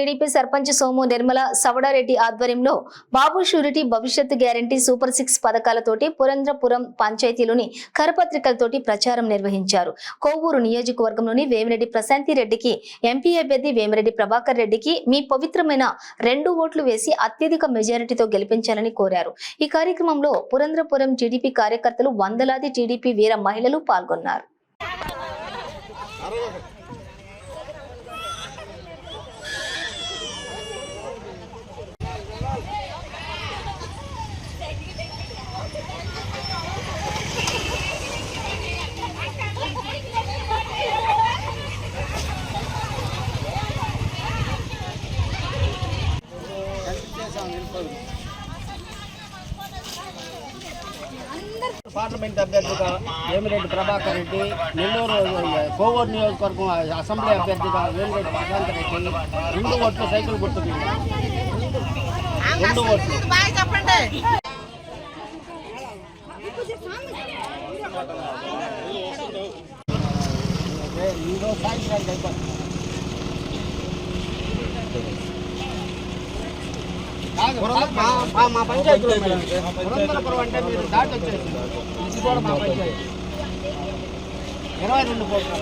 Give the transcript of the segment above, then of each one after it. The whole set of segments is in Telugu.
టీడీపీ సర్పంచ్ సోము నిర్మల సవడారెడ్డి ఆధ్వర్యంలో బాబు షూరిటీ భవిష్యత్తు గ్యారంటీ సూపర్ 6 పథకాలతోటి పురంధ్రపురం పంచాయతీలోని కరపత్రికలతోటి ప్రచారం నిర్వహించారు. కోవూరు నియోజకవర్గంలోని వేమిరెడ్డి ప్రశాంతి రెడ్డికి ఎంపీ అభ్యర్థి వేమిరెడ్డి ప్రభాకర్ రెడ్డికి మీ పవిత్రమైన 2 ఓట్లు వేసి అత్యధిక మెజారిటీతో గెలిపించాలని కోరారు. ఈ కార్యక్రమంలో పురంధ్రపురం టీడీపీ కార్యకర్తలు, వందలాది టీడీపీ వీర మహిళలు పాల్గొన్నారు. పార్లమెంట్ అభ్యర్థిగా వేమిరెడ్డి ప్రభాకర్ రెడ్డి, నెల్లూరు కోవూరు నియోజకవర్గం అసెంబ్లీ అభ్యర్థిగా వేమిరెడ్డి ప్రశాంత్ రెడ్డి 2 ఓట్లు సైకిల్ గుర్తుకి 2 ఓట్లు. ఈరోజు సాయంత్రానికి అయిపోతుంది. మా పంచాయతీలో పురంధరపురం అంటే మీరు దాటి వచ్చేసి ఇది కూడా మా పంచాయతీ 22 కోట్లు.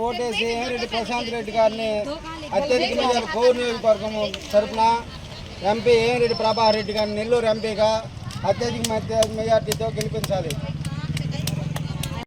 ఓటేసి వేమిరెడ్డి ప్రశాంత్ రెడ్డి గారిని అత్యధిక మెజారిటీ కోవూరు నియోజకవర్గం తరఫున ఎంపీ వేమిరెడ్డి ప్రభాకర్ రెడ్డి గారిని నెల్లూరు ఎంపీగా అత్యధిక మెజార్టీతో గెలిపించాలి.